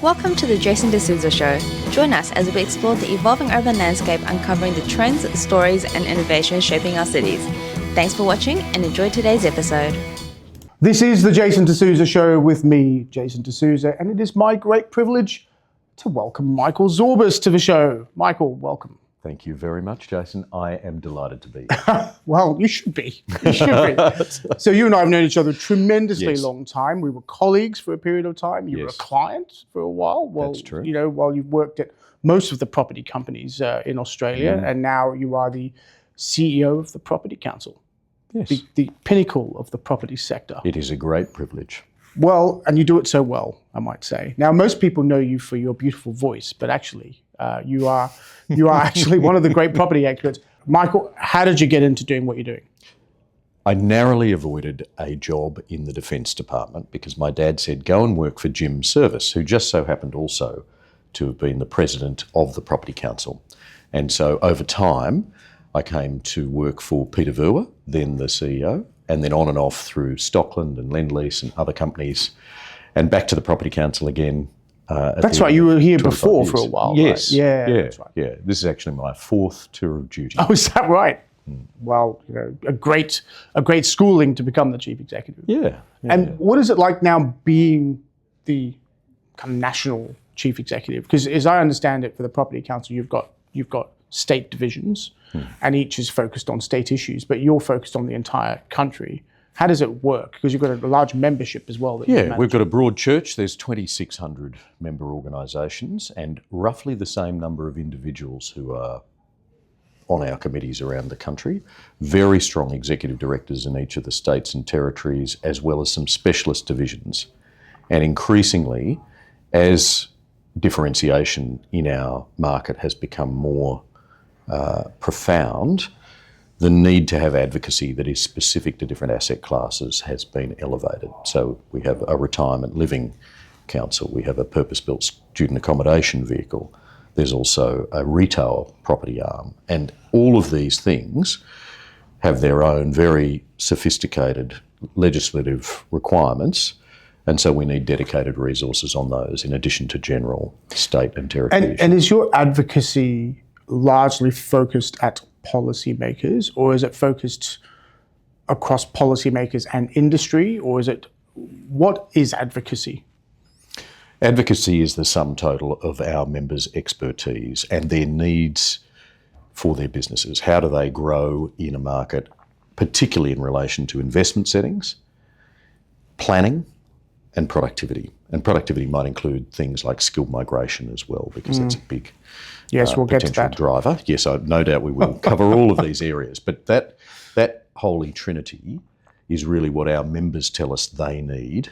Welcome to the Jason de Sousa Show. Join us as we explore the evolving urban landscape, uncovering the trends, stories, and innovations shaping our cities. Thanks for watching and enjoy today's episode. This is the Jason de Sousa Show with me, Jason de Sousa, and it is my great privilege to welcome Michael Zorbas to the show. Michael, welcome. Thank you very much, Jason. I am delighted to be here. Well, you should be. You should be. So you and I have known each other a tremendously long time. We were colleagues for a period of time. You were a client for a while. Well, that's true. You know, while you've worked at most of the property companies in Australia, and now you are the CEO of the Property Council. Yes. The pinnacle of the property sector. It is a great privilege. Well, and you do it so well, I might say. Now, most people know you for your beautiful voice, but actually, you are actually one of the great property experts. Michael, how did you get into doing what you're doing? I narrowly avoided a job in the Defence Department because my dad said, go and work for Jim Service, who just so happened also to have been the president of the Property Council. And so over time, I came to work for Peter Verwer, then the CEO, and then on and off through Stockland and Lendlease and other companies, and back to the Property Council again. That's right, you were here before years. for a while. Yes, right? Yeah, that's right. Yeah. This is actually my fourth tour of duty. Oh, is that right? Well, you know, a great schooling to become the chief executive. Yeah. And what is it like now being the kind of national chief executive? Because as I understand it, for the Property Council, you've got state divisions, and each is focused on state issues, but you're focused on the entire country. How does it work? Because you've got a large membership as well. We've got a broad church. There's 2,600 member organisations and roughly the same number of individuals who are on our committees around the country. Very strong executive directors in each of the states and territories, as well as some specialist divisions. And increasingly, as differentiation in our market has become more profound, the need to have advocacy that is specific to different asset classes has been elevated. So we have a retirement living council, we have a purpose-built student accommodation vehicle, there's also a retail property arm, and all of these things have their own very sophisticated legislative requirements, and so we need dedicated resources on those in addition to general state and territory issues. And is your advocacy largely focused at policymakers, or is it focused across policymakers and industry, or what is advocacy? Advocacy is the sum total of our members' expertise and their needs for their businesses. How do they grow in a market, particularly in relation to investment settings, planning, and productivity? And productivity might include things like skilled migration as well, because that's a big we'll get to that driver. Yes, no doubt we will cover all of these areas. But that holy trinity is really what our members tell us they need.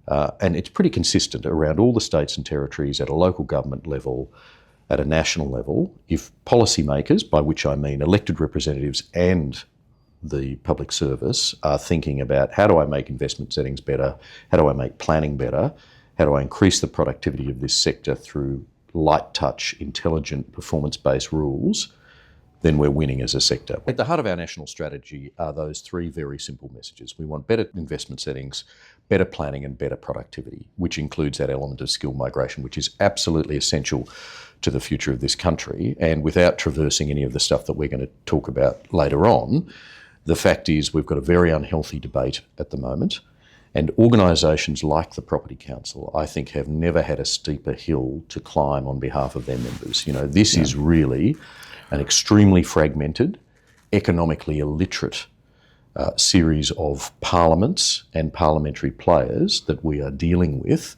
And it's pretty consistent around all the states and territories, at a local government level, at a national level. If policymakers, by which I mean elected representatives and the public service, are thinking about how do I make investment settings better, how do I make planning better, how do I increase the productivity of this sector through light touch, intelligent, performance-based rules, then we're winning as a sector. At the heart of our national strategy are those three very simple messages. We want better investment settings, better planning and better productivity, which includes that element of skill migration, which is absolutely essential to the future of this country. And without traversing any of the stuff that we're going to talk about later on, the fact is we've got a very unhealthy debate at the moment, and organisations like the Property Council, I think, have never had a steeper hill to climb on behalf of their members. You know, this is really an extremely fragmented, economically illiterate series of parliaments and parliamentary players that we are dealing with,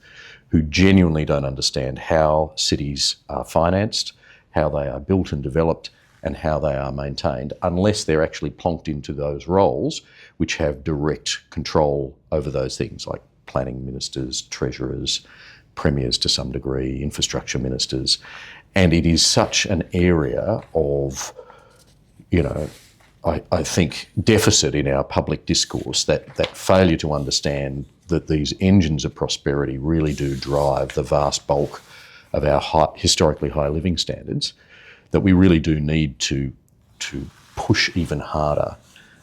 who genuinely don't understand how cities are financed, how they are built and developed, and how they are maintained, unless they're actually plonked into those roles which have direct control over those things, like planning ministers, treasurers, premiers to some degree, infrastructure ministers. And it is such an area of, I think, deficit in our public discourse, that failure to understand that these engines of prosperity really do drive the vast bulk of our historically high living standards, that we really do need to push even harder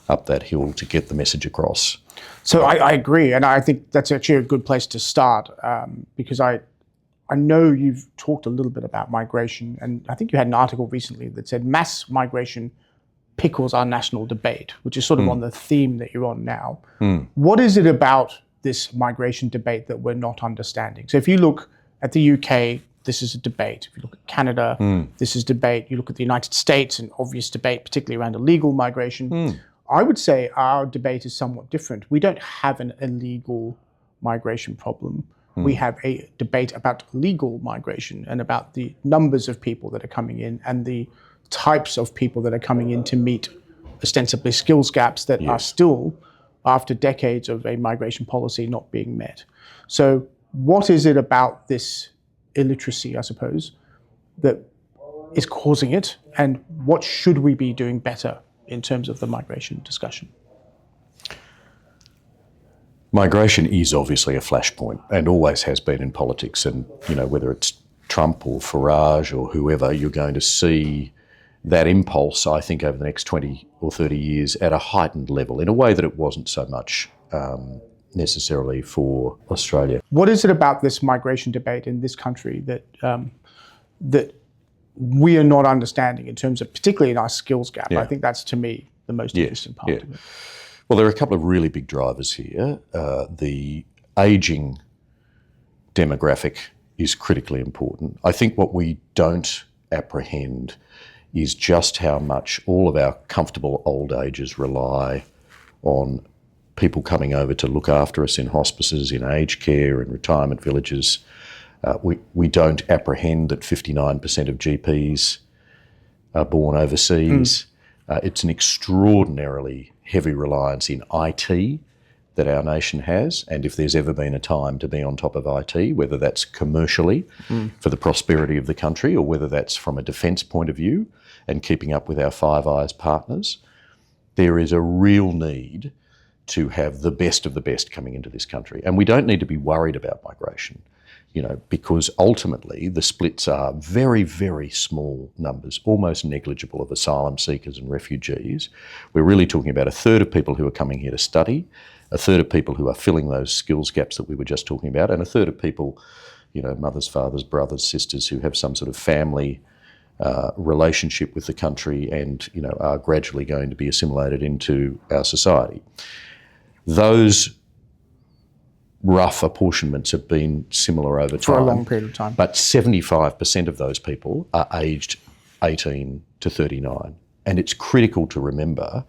up that hill to get the message across. So I agree, and I think that's actually a good place to start, because I I know you've talked a little bit about migration, and I think you had an article recently that said mass migration pickles our national debate, which is sort of on the theme that you're on now. What is it about this migration debate that we're not understanding? So if you look at the UK, this is a debate. If you look at Canada, this is debate. You look at the United States, an obvious debate, particularly around illegal migration. I would say our debate is somewhat different. We don't have an illegal migration problem. We have a debate about legal migration and about the numbers of people that are coming in and the types of people that are coming in to meet ostensibly skills gaps that are still, after decades of a migration policy, not being met. So what is it about this illiteracy, I suppose, that is causing it, and what should we be doing better in terms of the migration discussion? Migration is obviously a flashpoint and always has been in politics. And, whether it's Trump or Farage or whoever, you're going to see that impulse, I think, over the next 20 or 30 years at a heightened level in a way that it wasn't so much necessarily for Australia. What is it about this migration debate in this country that that we are not understanding in terms of, particularly in our skills gap? I think that's, to me, the most interesting part of it. Well, there are a couple of really big drivers here. The ageing demographic is critically important. I think what we don't apprehend is just how much all of our comfortable old ages rely on people coming over to look after us in hospices, in aged care, in retirement villages. We don't apprehend that 59% of GPs are born overseas. It's an extraordinarily heavy reliance in IT that our nation has, and if there's ever been a time to be on top of IT, whether that's commercially for the prosperity of the country or whether that's from a defence point of view and keeping up with our Five Eyes partners, there is a real need to have the best of the best coming into this country. And we don't need to be worried about migration, because ultimately the splits are very, very small numbers, almost negligible, of asylum seekers and refugees. We're really talking about a third of people who are coming here to study, a third of people who are filling those skills gaps that we were just talking about, and a third of people, mothers, fathers, brothers, sisters, who have some sort of family relationship with the country and, are gradually going to be assimilated into our society. Those rough apportionments have been similar over time. For a long period of time. But 75% of those people are aged 18 to 39. And it's critical to remember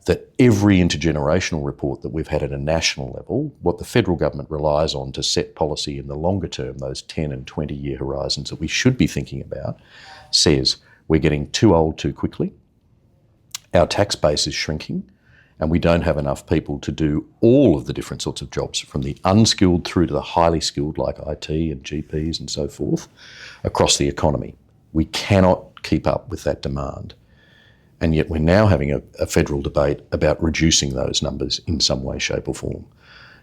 that every intergenerational report that we've had at a national level, what the federal government relies on to set policy in the longer term, those 10 and 20-year horizons that we should be thinking about, says we're getting too old too quickly, our tax base is shrinking, and we don't have enough people to do all of the different sorts of jobs, from the unskilled through to the highly skilled like IT and GPs and so forth, across the economy. We cannot keep up with that demand. And yet we're now having a federal debate about reducing those numbers in some way, shape or form.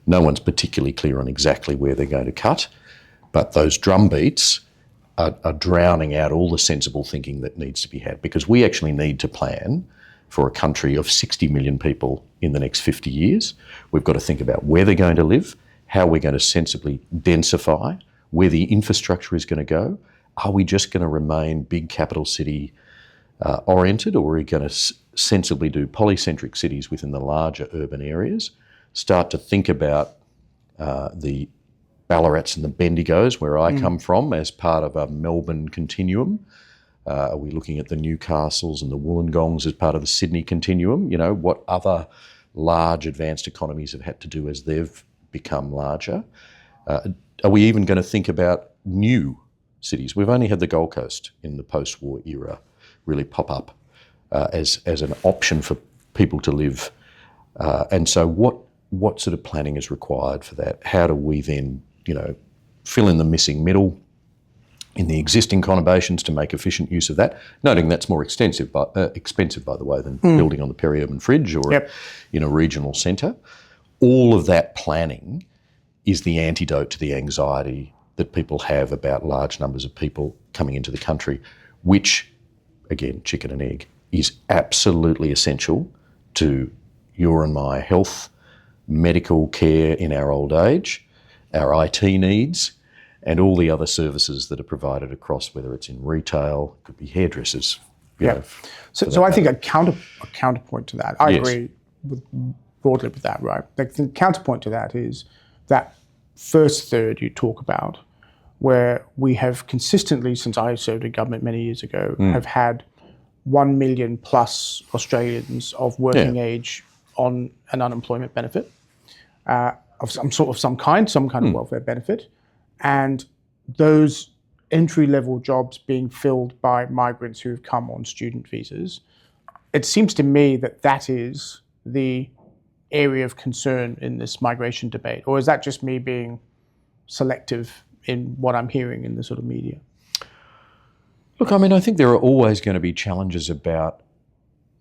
No one's particularly clear on exactly where they're going to cut, but those drum beats are drowning out all the sensible thinking that needs to be had, because we actually need to plan for a country of 60 million people in the next 50 years. We've got to think about where they're going to live, how we're going to sensibly densify, where the infrastructure is going to go. Are we just going to remain big capital city oriented, or are we going to sensibly do polycentric cities within the larger urban areas? Start to think about the Ballarats and the Bendigos, where I come from, as part of a Melbourne continuum. Are we looking at the Newcastles and the Wollongongs as part of the Sydney continuum? What other large advanced economies have had to do as they've become larger? Are we even going to think about new cities? We've only had the Gold Coast in the post-war era really pop up as an option for people to live. And so what sort of planning is required for that? How do we then, fill in the missing middle in the existing conurbations to make efficient use of that, noting that's more expensive, by the way, than building on the peri-urban fringe or in a regional centre. All of that planning is the antidote to the anxiety that people have about large numbers of people coming into the country, which, again, chicken and egg, is absolutely essential to your and my health, medical care in our old age, our IT needs, and all the other services that are provided across, whether it's in retail, it could be hairdressers. you know, So I think a counterpoint to that, I agree broadly with that, right? The counterpoint to that is that first third you talk about, where we have consistently, since I served in government many years ago, have had 1 million plus Australians of working age on an unemployment benefit of some kind of welfare benefit, and those entry-level jobs being filled by migrants who have come on student visas. It seems to me that that is the area of concern in this migration debate, or is that just me being selective in what I'm hearing in the sort of media? Look, I mean, I think there are always going to be challenges about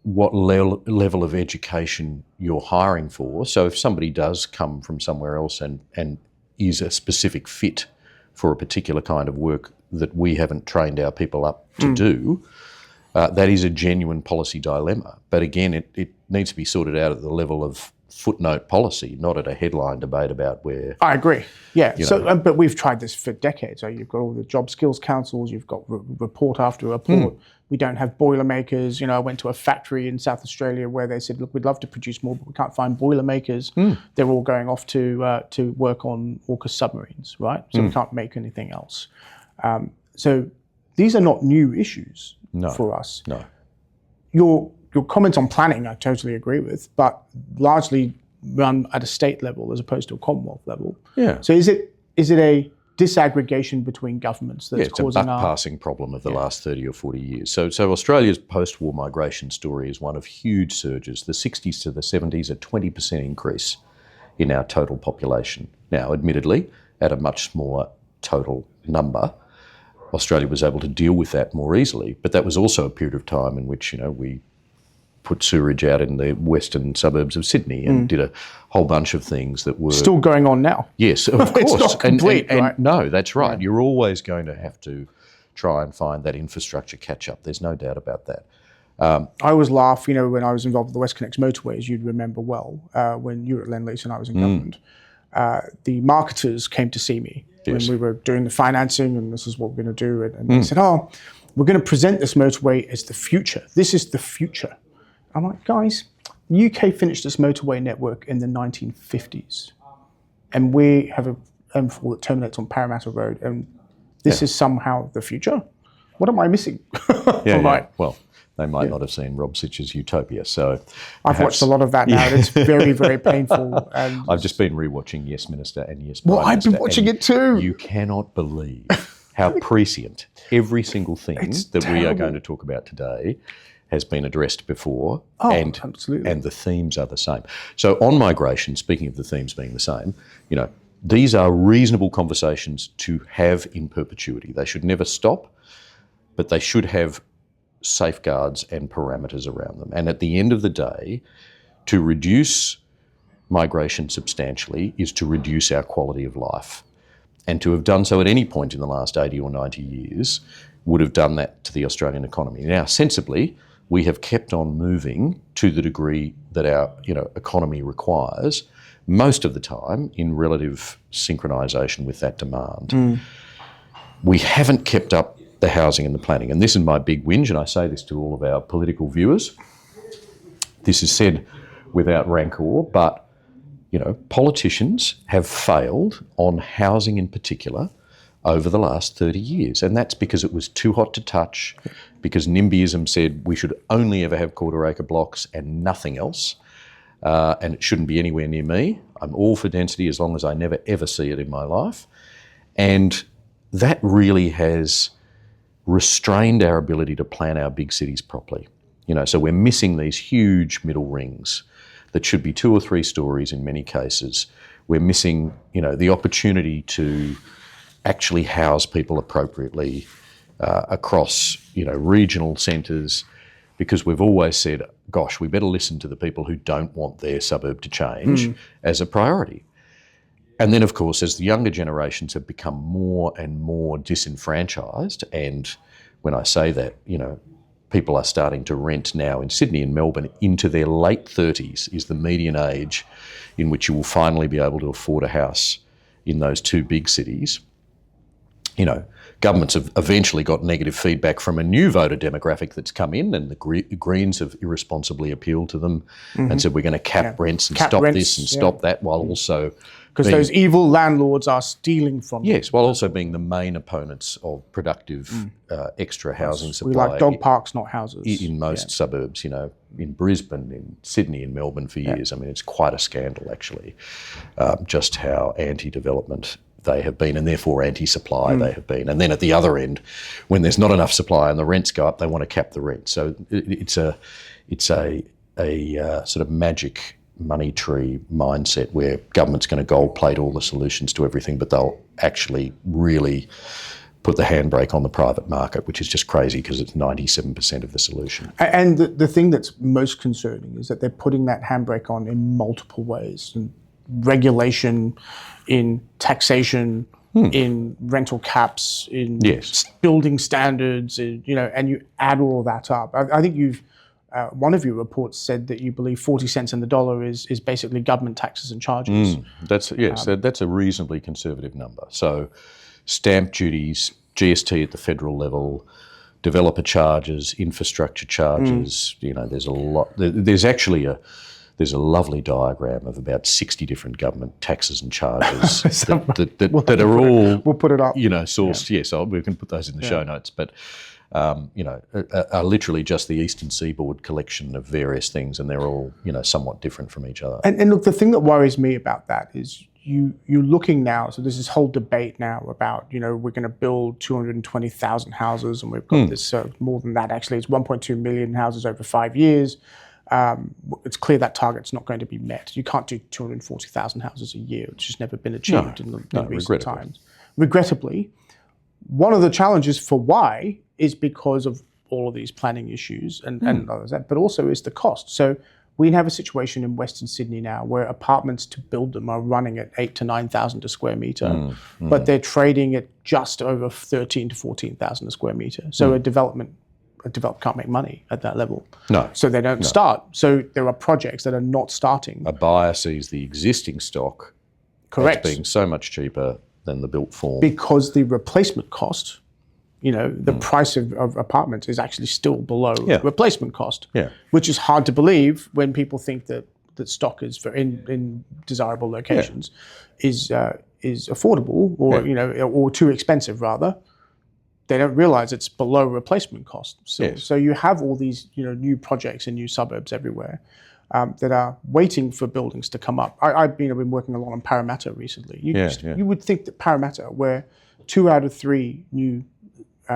what level of education you're hiring for. So if somebody does come from somewhere else and is a specific fit for a particular kind of work that we haven't trained our people up to do, that is a genuine policy dilemma. But again, it needs to be sorted out at the level of footnote policy, not at a headline debate about where... I agree, yeah. So, but we've tried this for decades. So you've got all the job skills councils, you've got report after report. We don't have boilermakers. You know, I went to a factory in South Australia where they said, look, we'd love to produce more, but we can't find boilermakers. They're all going off to work on AUKUS submarines, right? So we can't make anything else. So these are not new issues for us. No. Your comments on planning, I totally agree with, but largely run at a state level as opposed to a Commonwealth level. Yeah. So is it a disaggregation between governments that's causing it's a buck-passing problem of the last 30 or 40 years. So Australia's post-war migration story is one of huge surges. The 60s to the 70s, a 20% increase in our total population. Now, admittedly, at a much smaller total number, Australia was able to deal with that more easily. But that was also a period of time in which, we put sewerage out in the western suburbs of Sydney and did a whole bunch of things that were... Still going on now. Yes, of course. It's not complete, right? No, that's right. You're always going to have to try and find that infrastructure catch-up. There's no doubt about that. I always laugh, when I was involved with the WestConnex motorways, you'd remember well, when you were at Lend-Lease and I was in government, the marketers came to see me when we were doing the financing and this is what we're going to do. And they said, we're going to present this motorway as the future. This is the future. I'm like, guys, the UK finished this motorway network in the 1950s. And we have a M4 that terminates on Parramatta Road. And this is somehow the future. What am I missing? Well, they might not have seen Rob Sitch's Utopia. So I've watched a lot of that now. And it's very, very painful. And I've just been rewatching Yes Minister and Yes Prime Minister. Well, I've been watching it too. You cannot believe how prescient every single thing we are going to talk about today has been addressed before, and the themes are the same. So on migration, speaking of the themes being the same, these are reasonable conversations to have in perpetuity. They should never stop, but they should have safeguards and parameters around them. And at the end of the day, to reduce migration substantially is to reduce our quality of life. And to have done so at any point in the last 80 or 90 years would have done that to the Australian economy. Now, sensibly, we have kept on moving to the degree that our economy requires, most of the time in relative synchronisation with that demand. We haven't kept up the housing and the planning. And this is my big whinge, and I say this to all of our political viewers. This is said without rancour, but politicians have failed on housing in particular over the last 30 years. And that's because it was too hot to touch, because NIMBYism said we should only ever have quarter-acre blocks and nothing else, and it shouldn't be anywhere near me. I'm all for density as long as I never, ever see it in my life. And that really has restrained our ability to plan our big cities properly. So we're missing these huge middle rings that should be 2 or 3 stories in many cases. We're missing, the opportunity to actually house people appropriately across, regional centres, because we've always said, gosh, we better listen to the people who don't want their suburb to change as a priority. And then, of course, as the younger generations have become more and more disenfranchised, and when I say that, people are starting to rent now in Sydney and Melbourne into their late 30s is the median age in which you will finally be able to afford a house in those 2 big cities. governments have eventually got negative feedback from a new voter demographic that's come in, and the Greens have irresponsibly appealed to them and said we're going to cap rents and stop this and stop that, while also because those evil landlords are stealing from them. Yes, while also being the main opponents of productive extra housing supply. We like dog parks, not houses. In most suburbs, in Brisbane, in Sydney, in Melbourne for years. I mean, it's quite a scandal, actually, just how anti-development they have been, and therefore anti-supply they have been. And then at the other end, when there's not enough supply and the rents go up, they want to cap the rent. So it's a sort of magic money tree mindset where government's going to gold plate all the solutions to everything, but they'll actually really put the handbrake on the private market, which is just crazy because it's 97% of the solution. And the thing that's most concerning is that they're putting that handbrake on in multiple ways. In regulation, in taxation, in rental caps, in building standards, and you add all of that up. I think one of your reports said that you believe 40 cents in the dollar is basically government taxes and charges. That's a reasonably conservative number. So stamp duties, GST at the federal level, developer charges, infrastructure charges, there's a lot. There's actually there's a lovely diagram of about 60 different government taxes and charges that are all, we'll put it up, sourced. Yes, we can put those in the show notes, but are literally just the Eastern Seaboard collection of various things, and they're all, somewhat different from each other. And look, the thing that worries me about that is you're looking now, so there's this whole debate now about, we're going to build 220,000 houses, and we've got this, more than that actually, it's 1.2 million houses over 5 years. It's clear that target's not going to be met. You can't do 240,000 houses a year. It's just never been achieved in recent times. Regrettably, one of the challenges for why is because of all of these planning issues and others, but also is the cost. So we have a situation in Western Sydney now where apartments to build them are running at 8,000 to 9,000 a square metre, but they're trading at just over 13,000 to 14,000 a square metre. So a developer can't make money at that level. No. So they don't start. So there are projects that are not starting. A buyer sees the existing stock as being so much cheaper than the built form. Because the replacement cost, the price of apartments is actually still below replacement cost, which is hard to believe when people think that stock is in desirable locations is affordable or too expensive rather. They don't realize it's below replacement cost. So you have all these new projects in new suburbs everywhere that are waiting for buildings to come up. I've been working a lot on Parramatta recently. You would think that Parramatta, where 2 out of 3 new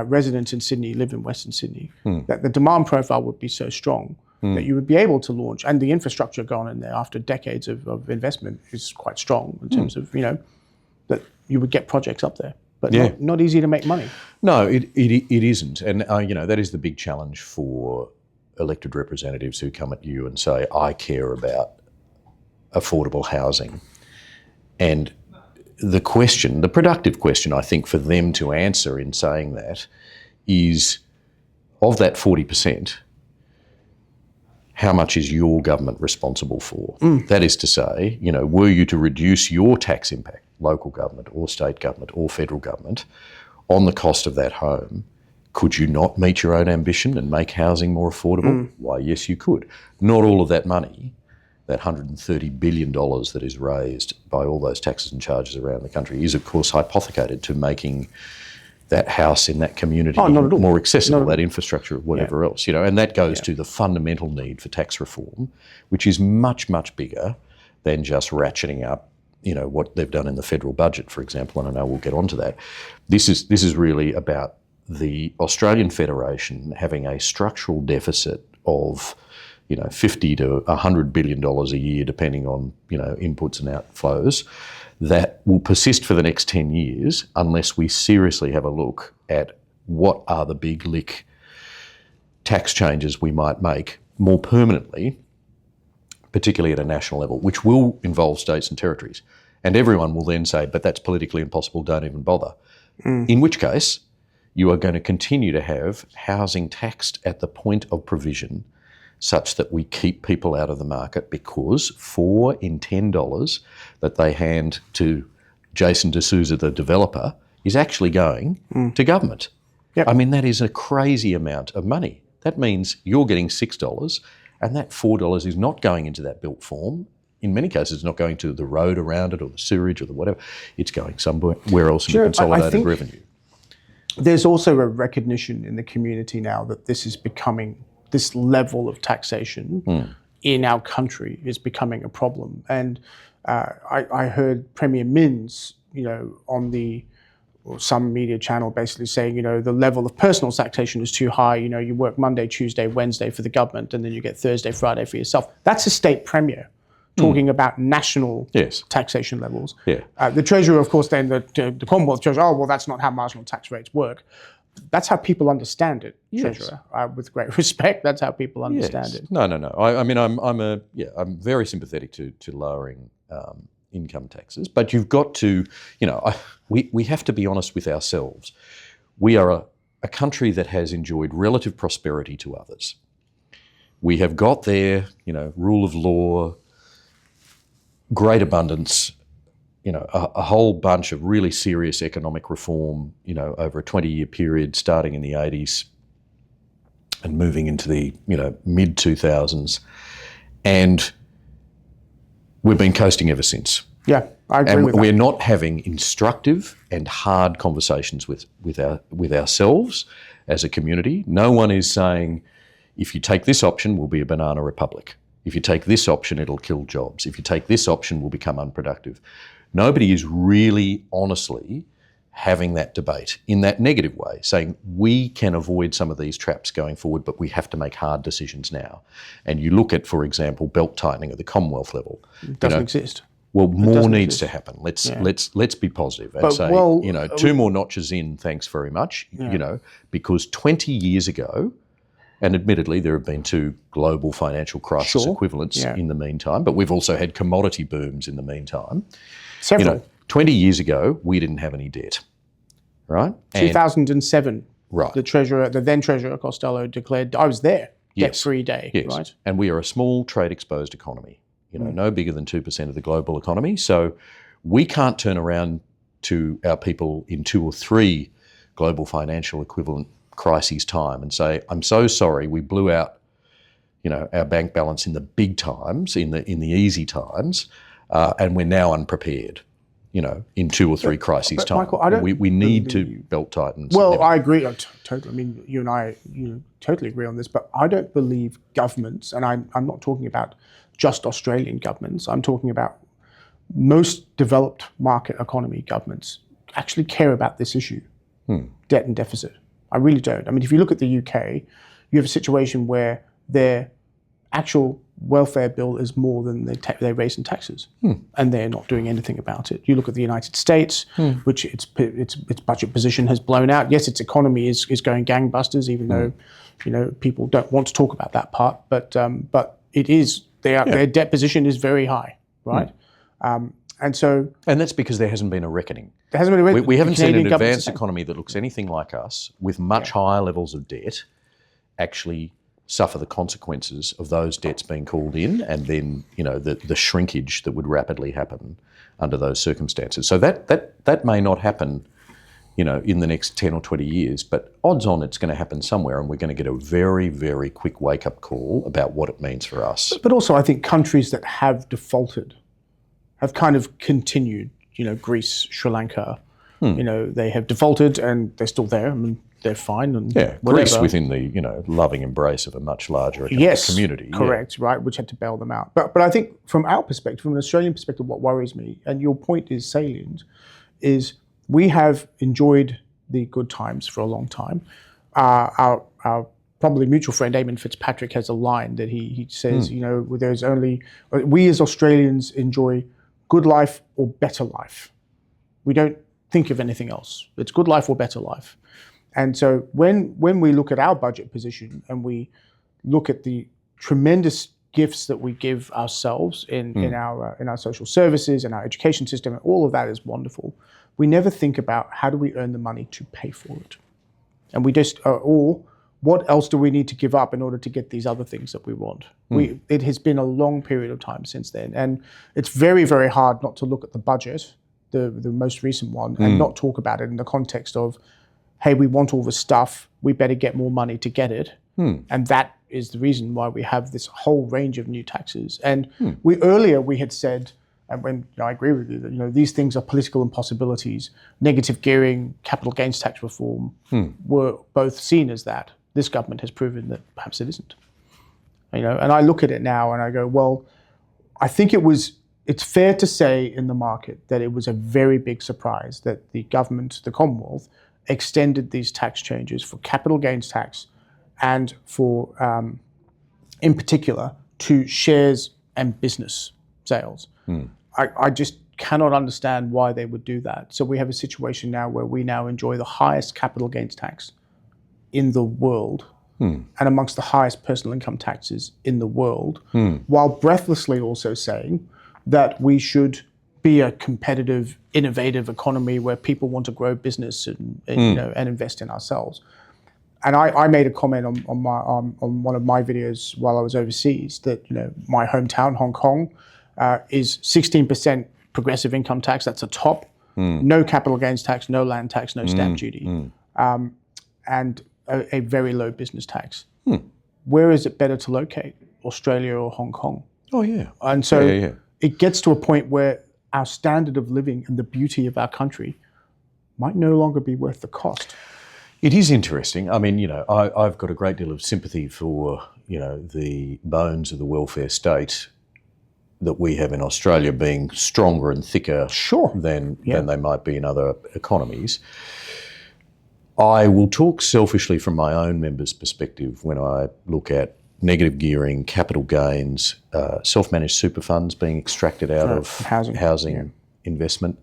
residents in Sydney live in Western Sydney, that the demand profile would be so strong that you would be able to launch, and the infrastructure gone in there after decades of investment is quite strong in terms of, that you would get projects up there. But not easy to make money. No, it isn't. And, that is the big challenge for elected representatives who come at you and say, I care about affordable housing. And the productive question, I think, for them to answer in saying that is, of that 40%, how much is your government responsible for? That is to say, were you to reduce your tax impact, local government or state government or federal government, on the cost of that home, could you not meet your own ambition and make housing more affordable? Why, yes, you could. Not all of that money, that $130 billion that is raised by all those taxes and charges around the country, is of course hypothecated to making that house in that community more accessible, that infrastructure, whatever else, and that goes to the fundamental need for tax reform, which is much, much bigger than just ratcheting up what they've done in the federal budget, for example, and I know we'll get onto that. This is really about the Australian Federation having a structural deficit of, $50 to $100 billion a year, depending on, inputs and outflows, that will persist for the next 10 years unless we seriously have a look at what are the big lick tax changes we might make more permanently, particularly at a national level, which will involve states and territories. And everyone will then say, but that's politically impossible, don't even bother. In which case, you are going to continue to have housing taxed at the point of provision such that we keep people out of the market, because $4 in $10 that they hand to Jason de Sousa, the developer, is actually going to government. Yep. I mean, that is a crazy amount of money. That means you're getting $6 and that $4 is not going into that built form. In many cases, it's not going to the road around it or the sewerage or the whatever. It's going somewhere else in the consolidated revenue. There's also a recognition in the community now that this level of taxation in our country is becoming a problem. And I heard Premier Minns, on some media channel basically saying, the level of personal taxation is too high. You work Monday, Tuesday, Wednesday for the government, and then you get Thursday, Friday for yourself. That's a state premier talking about national taxation levels. Yeah. The Treasurer, of course, then the Commonwealth Treasurer, that's not how marginal tax rates work. That's how people understand it, Treasurer. With great respect, that's how people understand it. No. I mean, I'm very sympathetic to lowering income taxes, but you've got to, we have to be honest with ourselves. We are a country that has enjoyed relative prosperity to others. We have got there, rule of law, great abundance, a whole bunch of really serious economic reform, over a 20-year period starting in the 80s and moving into the, mid-2000s. And we've been coasting ever since. Yeah, I agree with that. We're not having instructive and hard conversations with ourselves as a community. No one is saying, if you take this option, we'll be a banana republic. If you take this option, it'll kill jobs. If you take this option, we'll become unproductive. Nobody is really honestly having that debate in that negative way, saying we can avoid some of these traps going forward, but we have to make hard decisions now. And you look at, for example, belt tightening at the Commonwealth level. It doesn't exist. Well, more needs to happen. Let's be positive and say, 2 more notches in, thanks very much, because 20 years ago, and admittedly, there have been 2 global financial crisis equivalents in the meantime, but we've also had commodity booms in the meantime. Several. 20 years ago, we didn't have any debt, right? 2007, right. The then Treasurer Costello declared, I was there, debt-free day, right? And we are a small trade-exposed economy, no bigger than 2% of the global economy. So we can't turn around to our people in 2 or 3 global financial equivalent crises time and say, I'm so sorry, we blew out, our bank balance in the big times, in the easy times, and we're now unprepared, in 2 or 3 crises time. Michael, we need to belt tighten. Well, I agree. Totally. I mean, you and I, totally agree on this, but I don't believe governments, and I'm not talking about just Australian governments, I'm talking about most developed market economy governments actually care about this issue, debt and deficit. I really don't. I mean, if you look at the UK, you have a situation where their actual welfare bill is more than they raise in taxes, and they're not doing anything about it. You look at the United States, which its budget position has blown out. Yes, its economy is going gangbusters, even though people don't want to talk about that part. But it is their debt position is very high, right? And that's because there hasn't been a reckoning. There hasn't been a reckoning. We haven't seen an advanced economy that looks anything like us, with much higher levels of debt, actually suffer the consequences of those debts being called in, and then the shrinkage that would rapidly happen under those circumstances. So that may not happen, in the next 10 or 20 years, but odds on it's going to happen somewhere, and we're going to get a very, very quick wake-up call about what it means for us. But also, I think countries that have defaulted have kind of continued. Greece, Sri Lanka, they have defaulted and they're still there. I mean, they're fine. And Greece within the loving embrace of a much larger economic community. Correct, right, which had to bail them out. But I think from our perspective, from an Australian perspective, what worries me, and your point is salient, is we have enjoyed the good times for a long time. Our probably mutual friend Eamon Fitzpatrick has a line that he says, there's only, we as Australians enjoy good life or better life. We don't think of anything else. It's good life or better life. And so when we look at our budget position and we look at the tremendous gifts that we give ourselves in our social services and our education system, and all of that is wonderful, we never think about how do we earn the money to pay for it. And we just, or what else do we need to give up in order to get these other things that we want? It has been a long period of time since then. And it's very, very hard not to look at the budget the most recent one, and not talk about it in the context of, hey, we want all this stuff, we better get more money to get it. And that is the reason why we have this whole range of new taxes. And we had said, and when I agree with you, that these things are political impossibilities. Negative gearing, capital gains tax reform were both seen as that. This government has proven that perhaps it isn't. And I look at it now and I go, well, I think it's fair to say in the market that it was a very big surprise that the government, the Commonwealth, extended these tax changes for capital gains tax and for, in particular, to shares and business sales. I just cannot understand why they would do that. So we have a situation now where we now enjoy the highest capital gains tax in the world and amongst the highest personal income taxes in the world, while breathlessly also saying that we should be a competitive, innovative economy where people want to grow business and invest in ourselves. And I made a comment on one of my videos while I was overseas that my hometown, Hong Kong, is 16% progressive income tax. That's a top. No capital gains tax, no land tax, no stamp duty, and a very low business tax. Where is it better to locate, Australia or Hong Kong? Oh yeah. And so it gets to a point where our standard of living and the beauty of our country might no longer be worth the cost. It is interesting. I mean, I've got a great deal of sympathy for, the bones of the welfare state that we have in Australia being stronger and thicker than they might be in other economies. I will talk selfishly from my own members' perspective when I look at negative gearing, capital gains, self-managed super funds being extracted out of housing investment.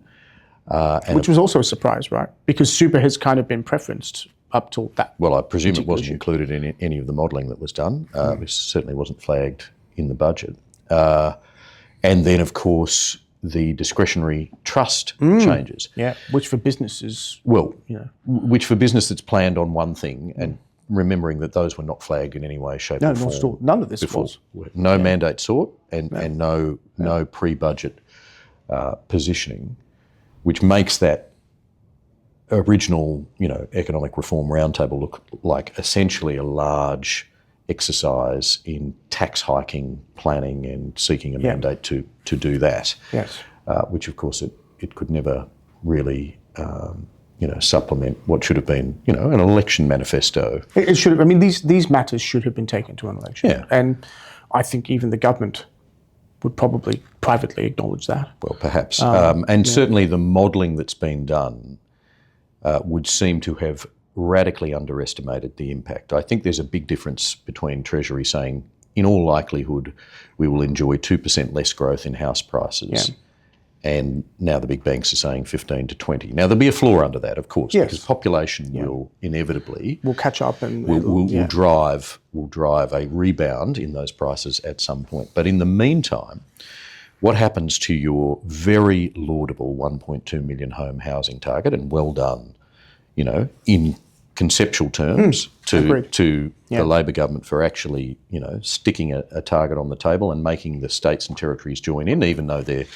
Which was also a surprise, right? Because super has kind of been preferenced up till that. Well, I presume it wasn't included in any of the modelling that was done. It certainly wasn't flagged in the budget. And then, of course, the discretionary trust changes. Yeah, which for businesses... Well, which for business that's planned on one thing and remembering that those were not flagged in any way, shape or form. No, none of this was. No mandate sought and no pre-budget positioning, which makes that original, economic reform roundtable look like essentially a large exercise in tax hiking, planning and seeking a mandate to do that. Yes. Which of course it could never really, supplement what should have been, an election manifesto. It should have. I mean, these matters should have been taken to an election. Yeah. And I think even the government would probably privately acknowledge that. Well, perhaps. Certainly the modelling that's been done would seem to have radically underestimated the impact. I think there's a big difference between Treasury saying, in all likelihood, we will enjoy 2% less growth in house prices. Yeah. And now the big banks are saying 15 to 20. Now, there'll be a floor under that, of course, because population will inevitably... will catch up and... will drive a rebound in those prices at some point. But in the meantime, what happens to your very laudable 1.2 million home housing target, and well done, in conceptual terms to the Labor government for actually, sticking a target on the table and making the states and territories join in, even though they're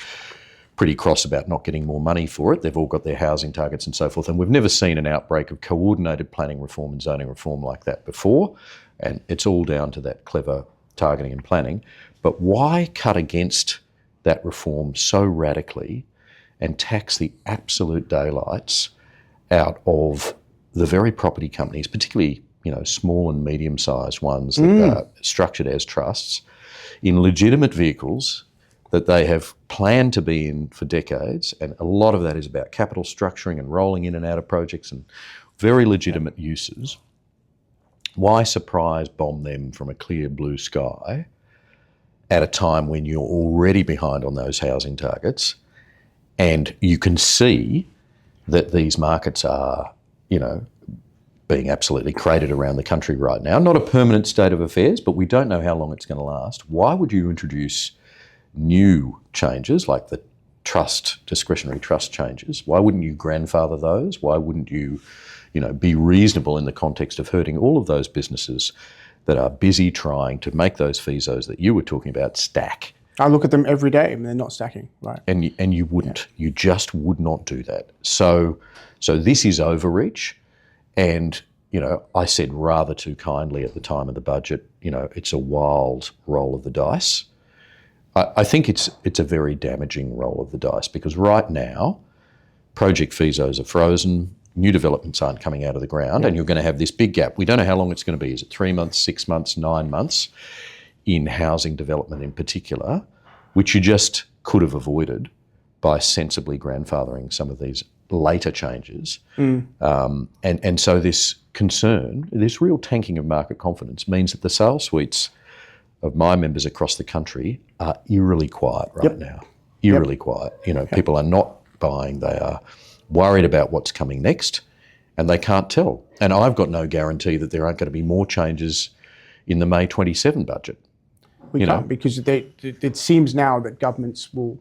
pretty cross about not getting more money for it. They've all got their housing targets and so forth. And we've never seen an outbreak of coordinated planning reform and zoning reform like that before. And it's all down to that clever targeting and planning. But why cut against that reform so radically and tax the absolute daylights out of the very property companies, particularly, small and medium-sized ones that are structured as trusts, in legitimate vehicles that they have planned to be in for decades, and a lot of that is about capital structuring and rolling in and out of projects and very legitimate uses. Why surprise bomb them from a clear blue sky at a time when you're already behind on those housing targets and you can see that these markets are, being absolutely cratered around the country right now? Not a permanent state of affairs, but we don't know how long it's going to last. Why would you introduce new changes like the discretionary trust changes? Why wouldn't you grandfather those? Why wouldn't you, be reasonable in the context of hurting all of those businesses that are busy trying to make those FISOs that you were talking about stack I look at them every day and they're not stacking, right? And you wouldn't. Yeah. You just would not do that. So this is overreach. And, I said rather too kindly at the time of the budget, it's a wild roll of the dice. I think it's a very damaging roll of the dice because right now, project FISOs are frozen, new developments aren't coming out of the ground, and you're going to have this big gap. We don't know how long it's going to be. Is it 3 months, 6 months, 9 months in housing development in particular, which you just could have avoided by sensibly grandfathering some of these later changes. And so this concern, this real tanking of market confidence means that the sales suites of my members across the country are eerily quiet right now. Eerily quiet. People are not buying, they are worried about what's coming next and they can't tell. And I've got no guarantee that there aren't going to be more changes in the May 27 budget. We can't because it seems now that governments will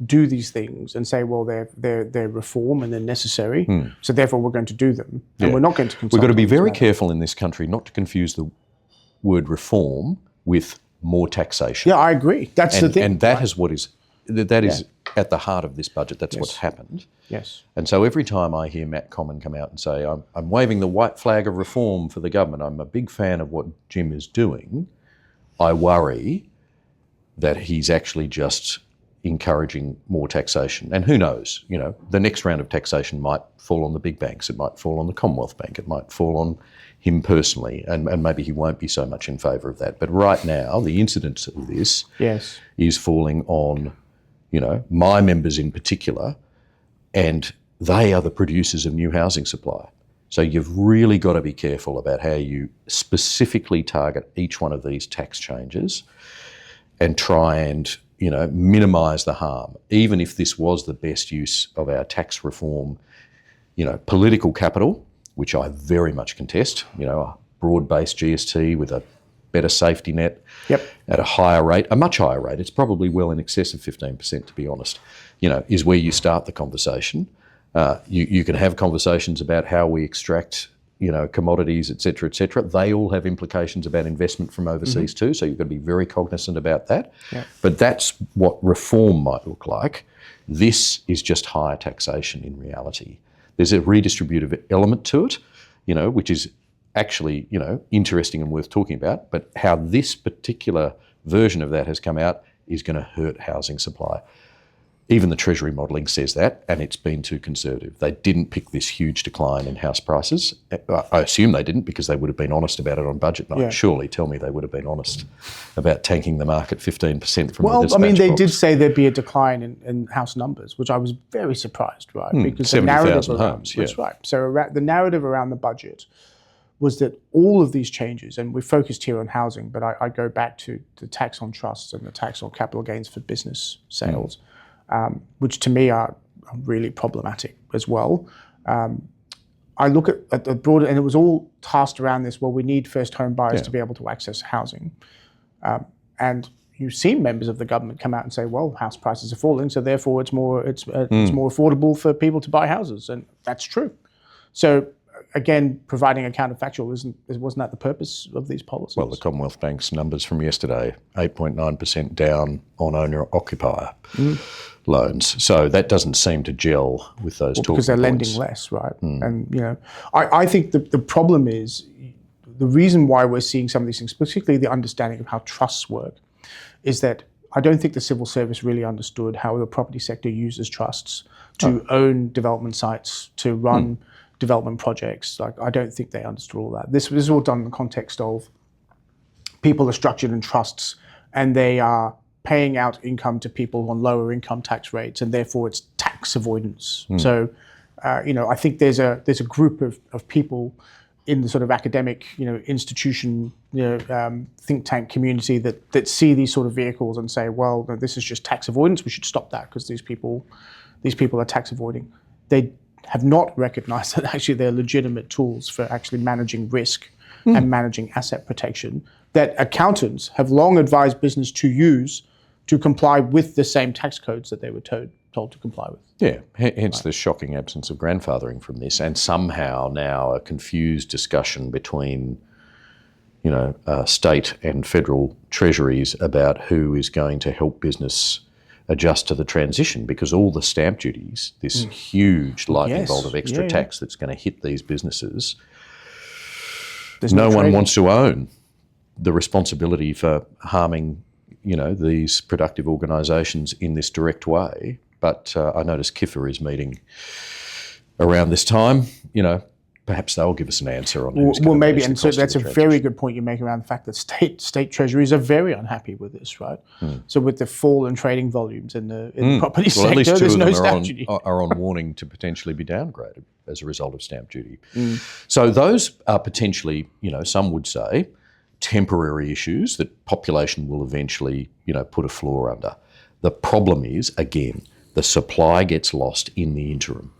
do these things and say, well, they're reform and they're necessary, so therefore we're going to do them. And we're not going to consult. We've got to be very careful in this country not to confuse the word reform with more taxation. Yeah, I agree. That's the thing. And that is what is at the heart of this budget. That's what's happened. Yes. And so every time I hear Matt Common come out and say, I'm waving the white flag of reform for the government, I'm a big fan of what Jim is doing, I worry that he's actually just encouraging more taxation. And who knows, the next round of taxation might fall on the big banks, it might fall on the Commonwealth Bank, it might fall on him personally, and maybe he won't be so much in favour of that. But right now, the incidence of this is falling on, my members in particular, and they are the producers of new housing supply. So you've really got to be careful about how you specifically target each one of these tax changes and try and minimise the harm, even if this was the best use of our tax reform, political capital, which I very much contest, a broad-based GST with a better safety net at a higher rate, a much higher rate, it's probably well in excess of 15%, to be honest, is where you start the conversation. You can have conversations about how we extract commodities, et cetera, et cetera. They all have implications about investment from overseas too, so you've got to be very cognizant about that. But that's what reform might look like. This is just higher taxation in reality. There's a redistributive element to it, which is actually, interesting and worth talking about, but how this particular version of that has come out is going to hurt housing supply. Even the Treasury modelling says that, and it's been too conservative. They didn't pick this huge decline in house prices. I assume they didn't because they would have been honest about it on budget night. Surely tell me they would have been honest about tanking the market 15% from the dispatch they box. did say there'd be a decline in house numbers, which I was very surprised, right? Because the narrative around homes, that's right. So the narrative around the budget was that all of these changes, and we focused here on housing, but I go back to the tax on trusts and the tax on capital gains for business sales, which to me are really problematic as well. I look at the broader, and it was all tasked around this, well, we need first home buyers to be able to access housing. And you've seen members of the government come out and say, well, house prices are falling, so therefore it's more affordable for people to buy houses. And that's true. So again, providing a counterfactual wasn't that the purpose of these policies? Well, the Commonwealth Bank's numbers from yesterday, 8.9% down on owner-occupier loans. So that doesn't seem to gel with those talking because they're points. lending less, right? And, I think the problem is, the reason why we're seeing some of these things, particularly the understanding of how trusts work, is that I don't think the civil service really understood how the property sector uses trusts to own development sites, to run development projects. Like, I don't think they understood all that. This is all done in the context of people are structured in trusts and they are paying out income to people on lower income tax rates, and therefore it's tax avoidance. So, I think there's a group of people in the sort of academic, institution, think tank community that see these sort of vehicles and say, well, no, this is just tax avoidance. We should stop that because these people are tax avoiding. They have not recognized that actually they're legitimate tools for actually managing risk and managing asset protection that accountants have long advised business to use to comply with the same tax codes that they were told to comply with. Yeah, hence the shocking absence of grandfathering from this, and somehow now a confused discussion between, state and federal treasuries about who is going to help business adjust to the transition, because all the stamp duties, this huge lightning bolt of extra tax that's going to hit these businesses, no one wants to own the responsibility for harming, these productive organisations in this direct way. But I notice KIFA is meeting around this time. Perhaps they'll give us an answer on who's well, maybe, manage and the so cost of that's the a transition. very good point you make around the fact that state treasuries are very unhappy with this, right? So with the fall in trading volumes in the property sector, at least two there's of no them stamp duty. are on warning to potentially be downgraded as a result of stamp duty. So those are potentially, some would say, temporary issues that population will eventually, put a floor under. The problem is, again, the supply gets lost in the interim.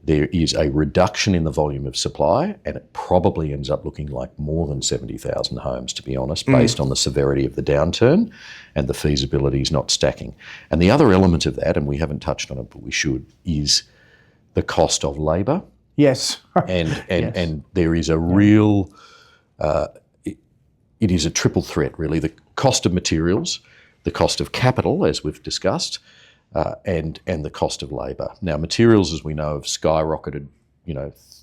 There is a reduction in the volume of supply, and it probably ends up looking like more than 70,000 homes, to be honest, based on the severity of the downturn and the feasibilities not stacking. And the other element of that, and we haven't touched on it, but we should, is the cost of labour. Yes. And there is a real, it is a triple threat, really. The cost of materials, the cost of capital, as we've discussed, and the cost of labour. Now, materials, as we know, have skyrocketed,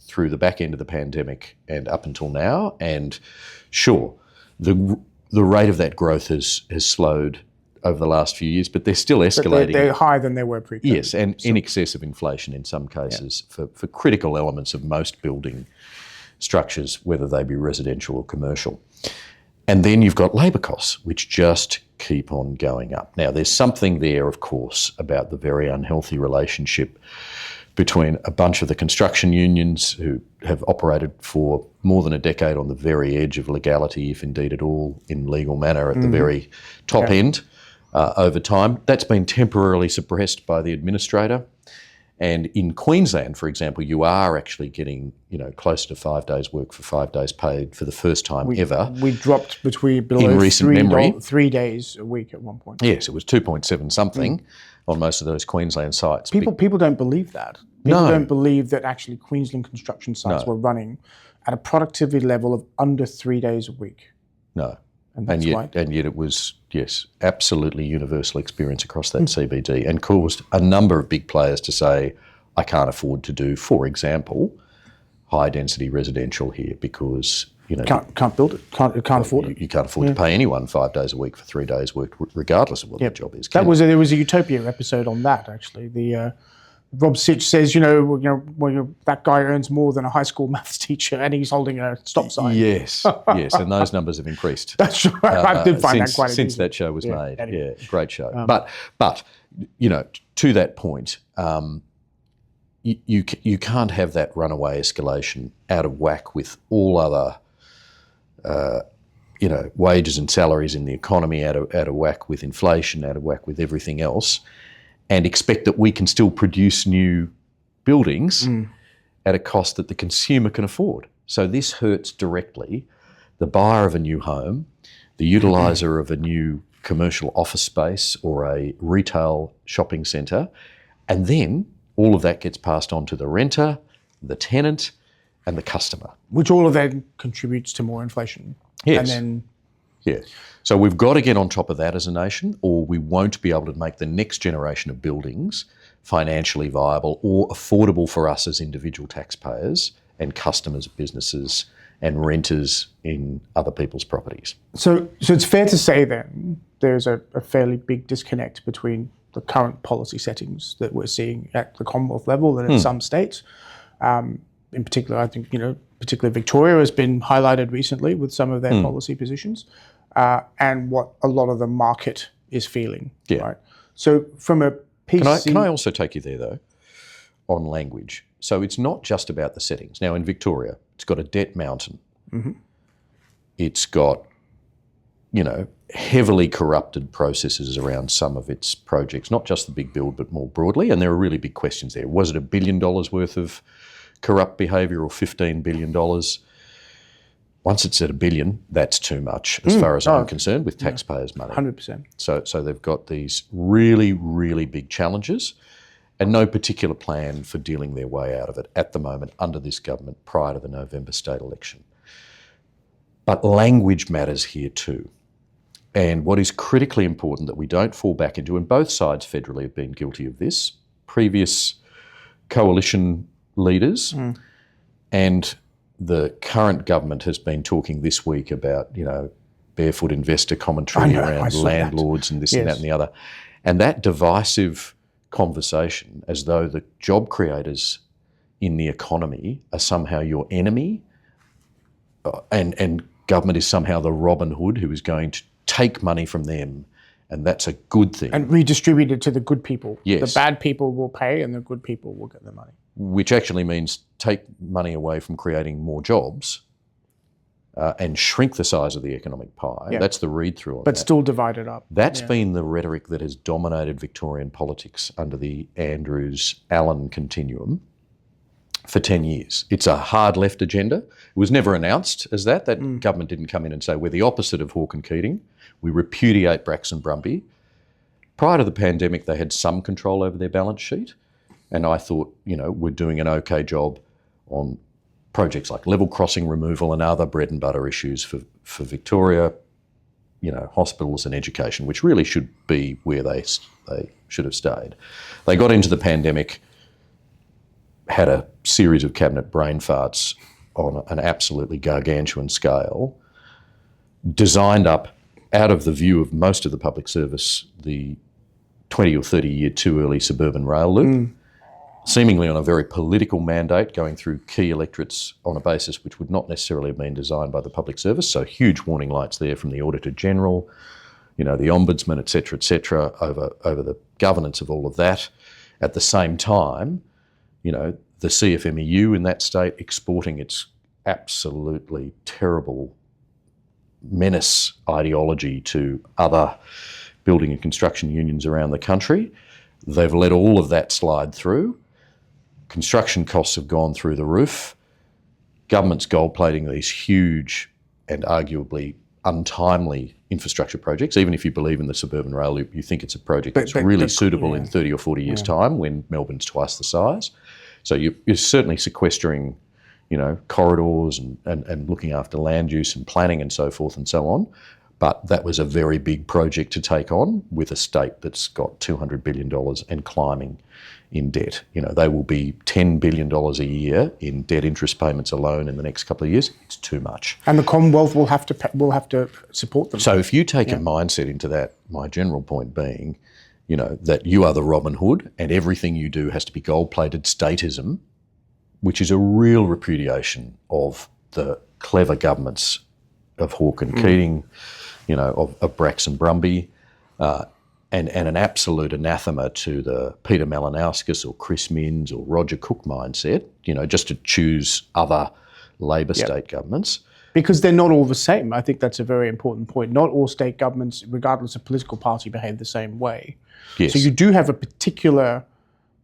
through the back end of the pandemic and up until now. And sure, the rate of that growth has slowed over the last few years, but they're still escalating. They're higher than they were pre-COVID. Yes, and in excess of inflation in some cases for critical elements of most building structures, whether they be residential or commercial. And then you've got labour costs, which just keep on going up. Now, there's something there, of course, about the very unhealthy relationship between a bunch of the construction unions who have operated for more than a decade on the very edge of legality, if indeed at all in legal manner, at the very top end over time. That's been temporarily suppressed by the administrator. And in Queensland, for example, you are actually getting, closer to 5 days work for 5 days paid for the first time ever. We dropped below in recent memory. 3 days a week at one point. Yes, it was 2.7 something on most of those Queensland sites. People don't believe that. People don't believe that actually Queensland construction sites were running at a productivity level of under 3 days a week. No. And yet it was, yes, absolutely universal experience across that CBD, and caused a number of big players to say, I can't afford to do, for example, high density residential here because, can't build it, can't afford it. You can't afford to pay anyone 5 days a week for 3 days work, regardless of what their job is. There was a Utopia episode on that, actually. The Rob Sitch says, that guy earns more than a high school maths teacher, and he's holding a stop sign. Yes, and those numbers have increased. That's right. I did find that quite since that show was made. Anyway. Yeah, great show. But to that point, you can't have that runaway escalation out of whack with all other, wages and salaries in the economy, out of whack with inflation, out of whack with everything else, and expect that we can still produce new buildings at a cost that the consumer can afford. So this hurts directly the buyer of a new home, the utiliser of a new commercial office space or a retail shopping centre, and then all of that gets passed on to the renter, the tenant, and the customer. Which all of that contributes to more inflation. Yes. And then so we've got to get on top of that as a nation, or we won't be able to make the next generation of buildings financially viable or affordable for us as individual taxpayers and customers of businesses and renters in other people's properties. So it's fair to say then there's a fairly big disconnect between the current policy settings that we're seeing at the Commonwealth level and in some states. In particular, I think, particularly Victoria has been highlighted recently with some of their policy positions. And what a lot of the market is feeling. Yeah. Right? So from a PC... Can I also take you there, though, on language? So it's not just about the settings. Now, in Victoria, it's got a debt mountain. It's got, heavily corrupted processes around some of its projects, not just the big build, but more broadly. And there are really big questions there. Was it $1 billion worth of corrupt behaviour or $15 billion? Once it's at $1 billion, that's too much, as far as I'm concerned, with taxpayers' money. 100%. So they've got these really, really big challenges and no particular plan for dealing their way out of it at the moment under this government prior to the November state election. But language matters here too. And what is critically important that we don't fall back into, and both sides federally have been guilty of this, previous coalition leaders and the current government has been talking this week about, barefoot investor commentary around landlords and this and that and the other. And that divisive conversation, as though the job creators in the economy are somehow your enemy and government is somehow the Robin Hood who is going to take money from them, and that's a good thing. And redistribute it to the good people. Yes. The bad people will pay and the good people will get the money. Which actually means take money away from creating more jobs and shrink the size of the economic pie. Yeah. That's the read-through on But that. still divide it up. That's been the rhetoric that has dominated Victorian politics under the Andrews-Allen continuum for 10 years. It's a hard left agenda. It was never announced as that. That government didn't come in and say, we're the opposite of Hawke and Keating. We repudiate Braxton Brumby. Prior to the pandemic, they had some control over their balance sheet. And I thought, we're doing an okay job on projects like level crossing removal and other bread and butter issues for Victoria, hospitals and education, which really should be where they should have stayed. They got into the pandemic, had a series of cabinet brain farts on an absolutely gargantuan scale, designed up out of the view of most of the public service the 20 or 30 year too early suburban rail loop, seemingly on a very political mandate, going through key electorates on a basis which would not necessarily have been designed by the public service. So huge warning lights there from the Auditor General, the Ombudsman, et cetera, over the governance of all of that. At the same time, the CFMEU in that state exporting its absolutely terrible menace ideology to other building and construction unions around the country. They've let all of that slide through. Construction costs have gone through the roof. Government's gold plating these huge and arguably untimely infrastructure projects. Even if you believe in the suburban rail loop, you think it's a project that's really suitable in 30 or 40 years' time when Melbourne's twice the size. So you're certainly sequestering, corridors and looking after land use and planning and so forth and so on. But that was a very big project to take on with a state that's got $200 billion and climbing in debt. They will be $10 billion a year in debt interest payments alone in the next couple of years. It's too much. And the Commonwealth will have to support them. So if you take a mindset into that, my general point being, that you are the Robin Hood and everything you do has to be gold-plated statism, which is a real repudiation of the clever governments of Hawke and Keating, of Braxton Brumby, and an absolute anathema to the Peter Malinauskas or Chris Minns or Roger Cook mindset, just to choose other Labor state governments. Because they're not all the same. I think that's a very important point. Not all state governments, regardless of political party, behave the same way. Yes. So you do have a particular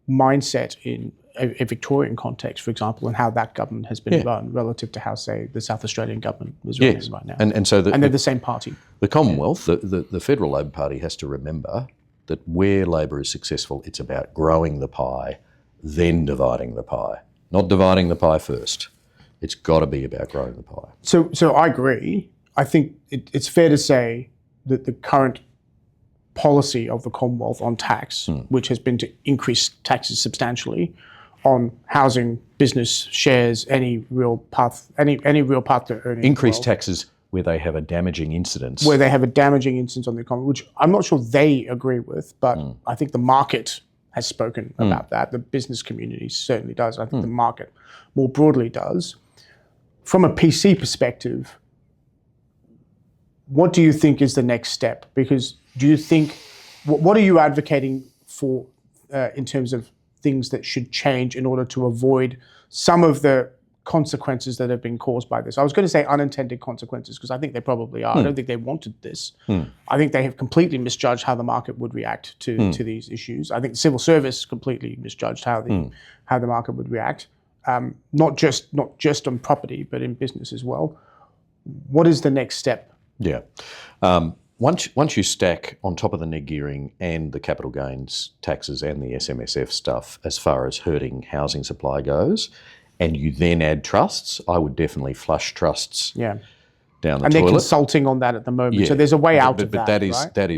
mindset in a Victorian context, for example, and how that government has been run relative to how, say, the South Australian government is running right now. And so they're the same party. The Commonwealth, the Federal Labor Party has to remember that where Labor is successful, it's about growing the pie, then dividing the pie. Not dividing the pie first. It's got to be about growing the pie. So I agree. I think it's fair to say that the current policy of the Commonwealth on tax, which has been to increase taxes substantially on housing, business, shares, any real path to earning. Increase taxes where they have a damaging incidence. Where they have a damaging incidence on the economy, which I'm not sure they agree with, but I think the market has spoken about that. The business community certainly does. I think the market more broadly does. From a PC perspective, what do you think is the next step? Because do you think, what are you advocating for in terms of things that should change in order to avoid some of the consequences that have been caused by this? I was going to say unintended consequences because I think they probably are. I don't think they wanted this. I think they have completely misjudged how the market would react to these issues. I think the civil service completely misjudged how the market would react, not just on property, but in business as well. What is the next step? Yeah. Once you stack on top of the neg gearing and the capital gains taxes and the SMSF stuff as far as hurting housing supply goes, and you then add trusts, I would definitely flush trusts down the and toilet. they're consulting on that at the moment. So there's a way out of that. But that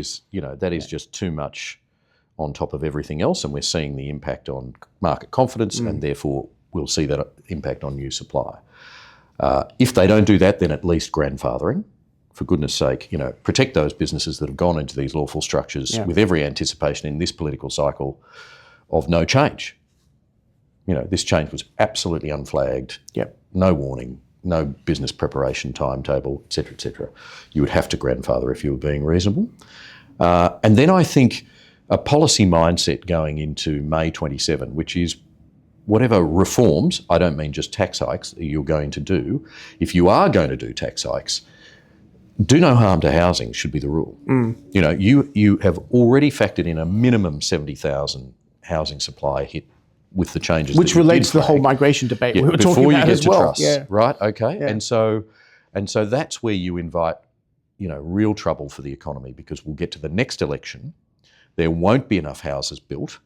is just too much on top of everything else, and we're seeing the impact on market confidence, and therefore we'll see that impact on new supply. If they don't do that, then at least grandfathering. For goodness sake, protect those businesses that have gone into these lawful structures with every anticipation in this political cycle of no change. This change was absolutely unflagged, no warning, no business preparation timetable, et cetera, et cetera. You would have to grandfather if you were being reasonable. And then I think a policy mindset going into May 27, which is whatever reforms, I don't mean just tax hikes, that you're going to do. If you are going to do tax hikes, do no harm to housing should be the rule. You have already factored in a minimum 70,000 housing supply hit with the changes, which relates to the whole migration debate we were talking about as well. Truss, right? Okay, and so that's where you invite real trouble for the economy, because we'll get to the next election, there won't be enough houses built.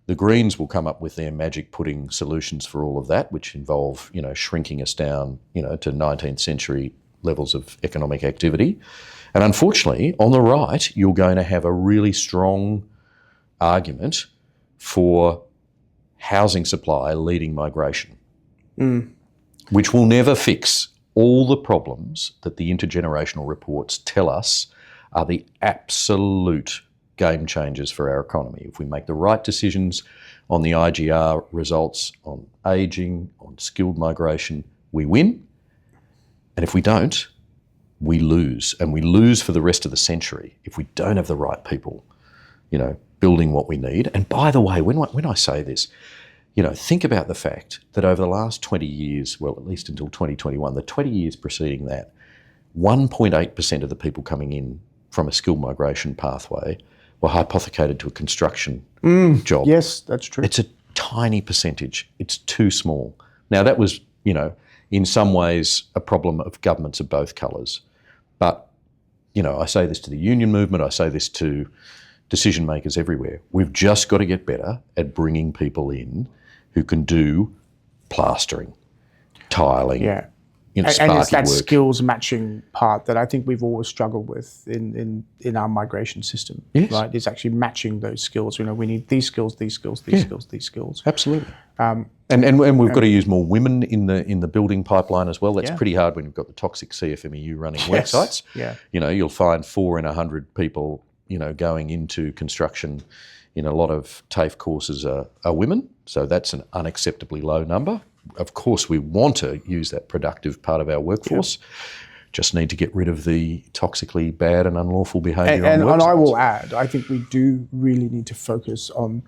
The Greens will come up with their magic pudding solutions for all of that, which involve shrinking us down to 19th century levels of economic activity. And unfortunately, on the right, you're going to have a really strong argument for housing supply leading migration, which will never fix all the problems that the intergenerational reports tell us are the absolute game changers for our economy. If we make the right decisions on the IGR results, on ageing, on skilled migration, we win. And if we don't, we lose. And we lose for the rest of the century if we don't have the right people, building what we need. And by the way, when I say this, think about the fact that over the last 20 years, well, at least until 2021, the 20 years preceding that, 1.8% of the people coming in from a skilled migration pathway were hypothecated to a construction job. Yes, that's true. It's a tiny percentage. It's too small. Now, that was, in some ways a problem of governments of both colours. But, I say this to the union movement, I say this to decision makers everywhere. We've just got to get better at bringing people in who can do plastering, tiling, and sparky it's that work. skills matching part that I think we've always struggled with in our migration system. Yes. Right? It's actually matching those skills. We need these skills, these skills, these skills, these skills. Absolutely. And we've got to use more women in the building pipeline as well. That's pretty hard when you've got the toxic CFMEU running work sites. Yeah. You'll find 4 in 100 people, going into construction in a lot of TAFE courses are women. So that's an unacceptably low number. Of course, we want to use that productive part of our workforce. Just need to get rid of the toxically bad and unlawful behaviour on work sites. And I will add, I think we do really need to focus on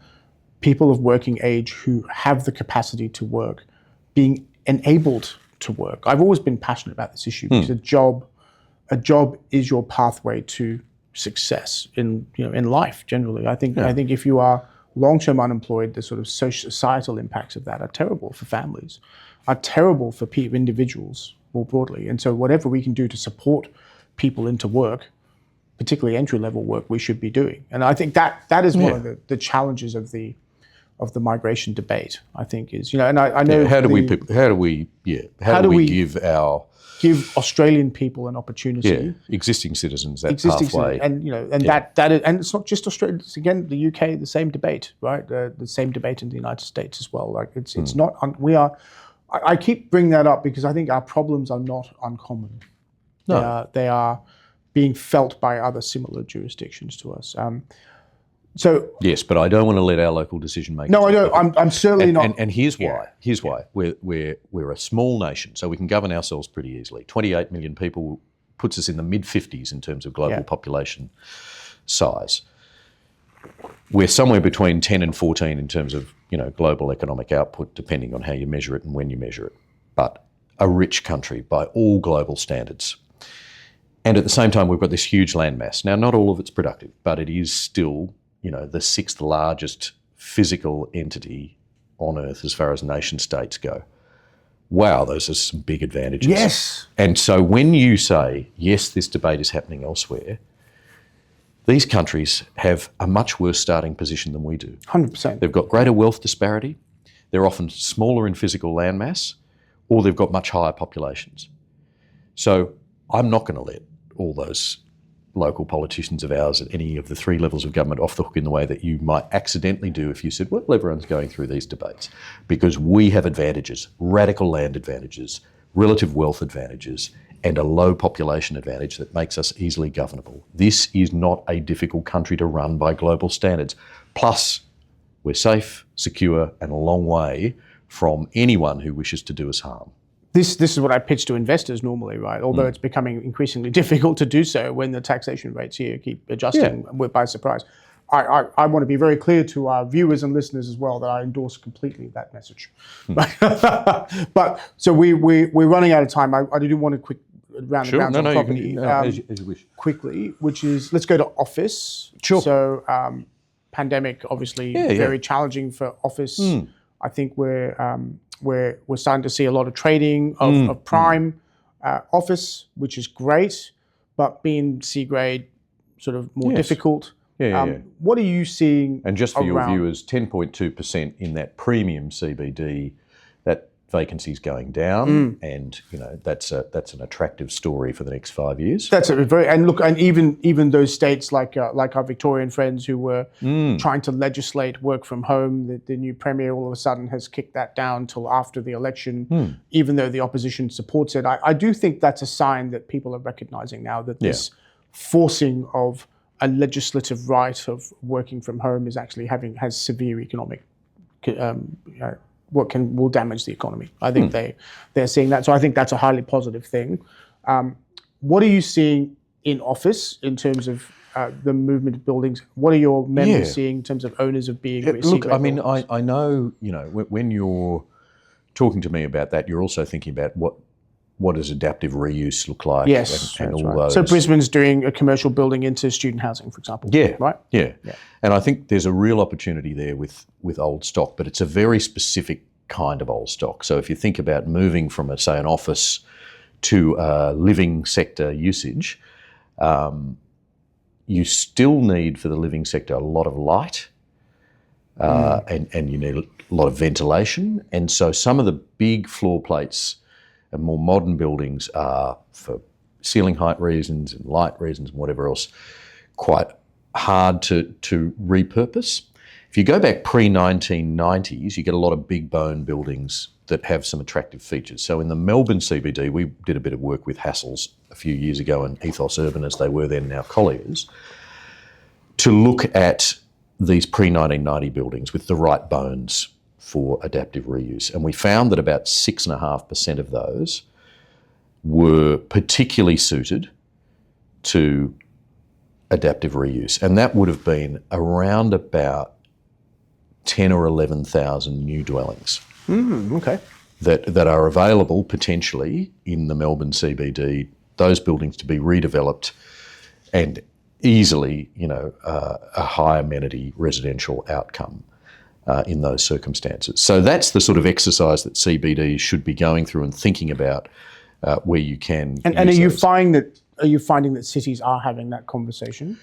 people of working age who have the capacity to work, being enabled to work. I've always been passionate about this issue because a job is your pathway to success in life generally. I think if you are long-term unemployed, the sort of societal impacts of that are terrible for families, are terrible for individuals more broadly. And so whatever we can do to support people into work, particularly entry-level work, we should be doing. And I think that is one of the challenges of the migration debate. I think is and I know how do we give Australian people an opportunity, existing citizens that pathway, and it's not just Australia. It's again the UK, the same debate, right? The same debate in the United States as well. Like it's not. I keep bringing that up because I think our problems are not uncommon. No. They are being felt by other similar jurisdictions to us. Yes, but I don't want to let our local decision makers. No, I don't. I'm certainly not. And here's why. Here's why. We're a small nation, so we can govern ourselves pretty easily. 28 million people puts us in the mid-50s in terms of global population size. We're somewhere between 10 and 14 in terms of global economic output, depending on how you measure it and when you measure it. But a rich country by all global standards. And at the same time, we've got this huge landmass. Now, not all of it's productive, but it is still the 6th largest physical entity on Earth as far as nation states go. Wow, those are some big advantages. Yes. And so when you say, yes, this debate is happening elsewhere, these countries have a much worse starting position than we do. 100%. They've got greater wealth disparity, they're often smaller in physical landmass, or they've got much higher populations. So I'm not going to let all those local politicians of ours at any of the three levels of government off the hook in the way that you might accidentally do if you said, well, everyone's going through these debates, because we have advantages, radical land advantages, relative wealth advantages, and a low population advantage that makes us easily governable. This is not a difficult country to run by global standards. Plus, we're safe, secure, and a long way from anyone who wishes to do us harm. This is what I pitch to investors normally, right? Although it's becoming increasingly difficult to do so when the taxation rates here keep adjusting by surprise. I want to be very clear to our viewers and listeners as well that I endorse completely that message. But so we're running out of time. I do want to quick round the rounds on property as you wish. Quickly, which is let's go to office. Sure. So pandemic obviously very challenging for office. I think we're starting to see a lot of trading of prime office, which is great, but being C grade sort of more difficult. What are you seeing? And just for your viewers, 10.2% in that premium CBD, that vacancy's going down, and that's an attractive story for the next 5 years. That's a very and even those states like our Victorian friends who were trying to legislate work from home, the new premier all of a sudden has kicked that down till after the election, even though the opposition supports it. I do think that's a sign that people are recognizing now that this forcing of a legislative right of working from home is actually has severe economic will damage the economy. I think they're seeing that. So I think that's a highly positive thing. What are you seeing in office in terms of the movement of buildings? What are your members seeing in terms of owners of being? Look, I mean, I know, when you're talking to me about that, you're also thinking about what does adaptive reuse look like? Yes, and all right. those. So Brisbane's doing a commercial building into student housing, for example. Yeah, right. Yeah, and I think there's a real opportunity there with old stock, but it's a very specific kind of old stock. So if you think about moving from, say, an office to living sector usage, you still need for the living sector a lot of light, and you need a lot of ventilation, and so some of the big floor plates and more modern buildings are, for ceiling height reasons and light reasons and whatever else, quite hard to repurpose. If you go back pre-1990s, you get a lot of big bone buildings that have some attractive features. So in the Melbourne CBD, we did a bit of work with Hassels a few years ago, and Ethos Urban, as they were then, now Colliers, to look at these pre-1990 buildings with the right bones for adaptive reuse. And we found that about 6.5% of those were particularly suited to adaptive reuse. And that would have been around about 10 or 11,000 new dwellings that are available potentially in the Melbourne CBD, those buildings to be redeveloped and easily, a high amenity residential outcome in those circumstances. So that's the sort of exercise that CBD should be going through and thinking about where you can. And are you finding that cities are having that conversation?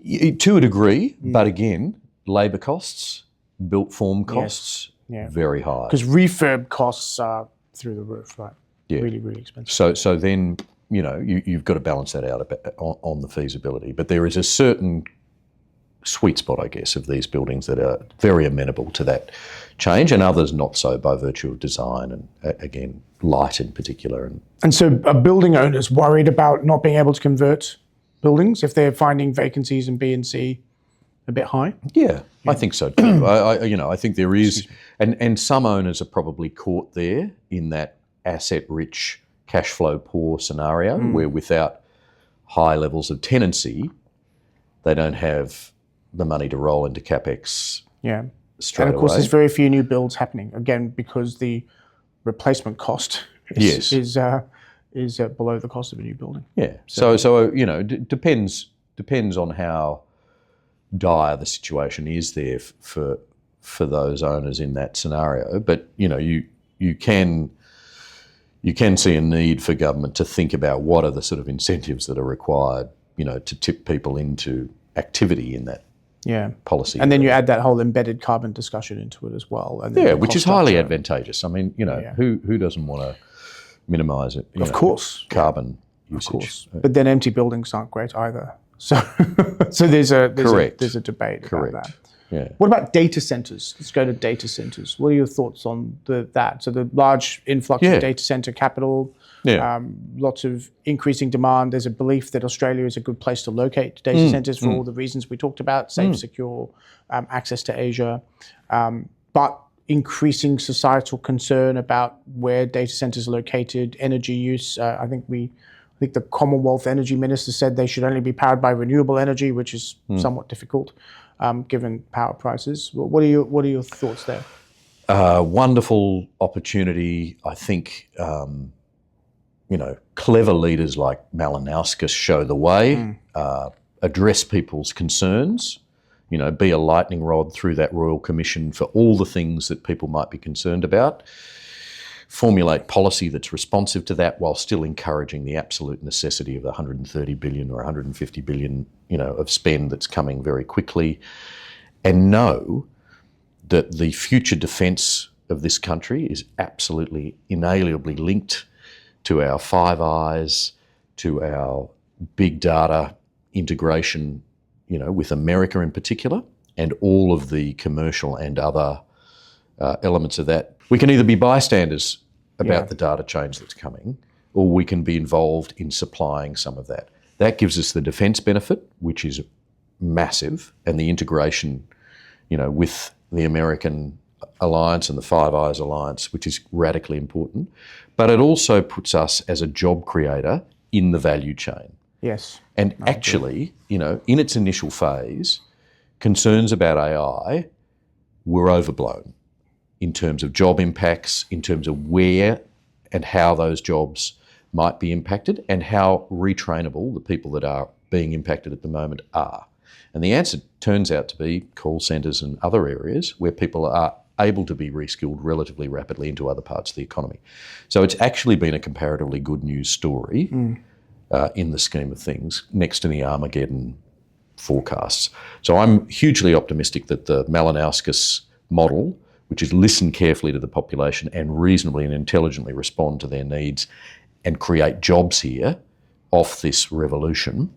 To a degree, but again, labour costs, built form costs, very high. Because refurb costs are through the roof, right? Yeah. Really, really expensive. So then, you've got to balance that out on the feasibility. But there is a certain sweet spot, I guess, of these buildings that are very amenable to that change, and others not so by virtue of design and, again, light in particular. And so are building owners worried about not being able to convert buildings if they're finding vacancies in B and C a bit high? Yeah, I think so too. I think there is, and some owners are probably caught there in that asset-rich, cash flow poor scenario where without high levels of tenancy, they don't have the money to roll into CapEx straight away. And of course, there's very few new builds happening, again, because the replacement cost is below the cost of a new building. Yeah. So depends on how dire the situation is there for those owners in that scenario. But you can see a need for government to think about what are the sort of incentives that are required, to tip people into activity in that policy. And then you add that whole embedded carbon discussion into it as well. And which is highly advantageous. I mean, who doesn't want to minimise it? Of course. Carbon usage. Of course. But then empty buildings aren't great either. So there's a debate about that. Yeah. What about data centers? Let's go to data centers. What are your thoughts on that? So the large influx of data center capital, lots of increasing demand. There's a belief that Australia is a good place to locate data centers for all the reasons we talked about, safe, secure, access to Asia, but increasing societal concern about where data centers are located, energy use. I think the Commonwealth Energy Minister said they should only be powered by renewable energy, which is somewhat difficult given power prices. What are your thoughts there? Wonderful opportunity. I think clever leaders like Malinauskas show the way, address people's concerns. Be a lightning rod through that Royal Commission for all the things that people might be concerned about. Formulate policy that's responsive to that while still encouraging the absolute necessity of the 130 billion or 150 billion, of spend that's coming very quickly. And know that the future defence of this country is absolutely inalienably linked to our Five Eyes, to our big data integration, with America in particular, and all of the commercial and other elements of that. We can either be bystanders about the data change that's coming, or we can be involved in supplying some of that. That gives us the defence benefit, which is massive, and the integration, with the American alliance and the Five Eyes alliance, which is radically important. But it also puts us as a job creator in the value chain. Yes. And actually, in its initial phase, concerns about AI were overblown in terms of job impacts, in terms of where and how those jobs might be impacted, and how retrainable the people that are being impacted at the moment are. And the answer turns out to be call centres and other areas where people are able to be reskilled relatively rapidly into other parts of the economy. So it's actually been a comparatively good news story in the scheme of things, next to the Armageddon forecasts. So I'm hugely optimistic that the Malinauskas model, which is listen carefully to the population and reasonably and intelligently respond to their needs and create jobs here off this revolution,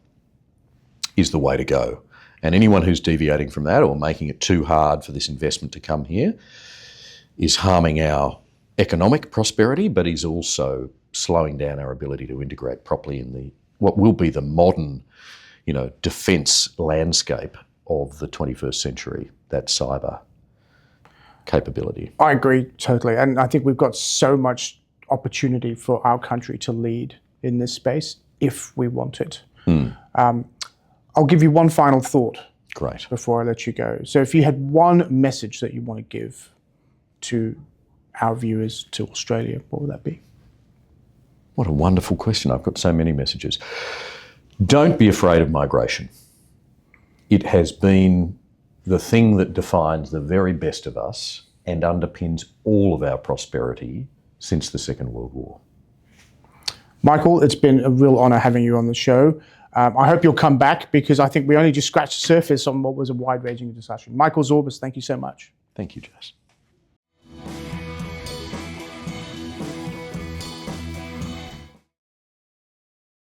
is the way to go. And anyone who's deviating from that or making it too hard for this investment to come here is harming our economic prosperity, but is also slowing down our ability to integrate properly in what will be the modern, defence landscape of the 21st century, that cyber capability. I agree totally. And I think we've got so much opportunity for our country to lead in this space if we want it. I'll give you one final thought. Great. Before I let you go. So if you had one message that you want to give to our viewers, to Australia, what would that be? What a wonderful question. I've got so many messages. Don't be afraid of migration. It has been the thing that defines the very best of us and underpins all of our prosperity since the Second World War. Michael, it's been a real honour having you on the show. I hope you'll come back, because I think we only just scratched the surface on what was a wide-ranging discussion. Michael Zorbas, thank you so much. Thank you, Jason.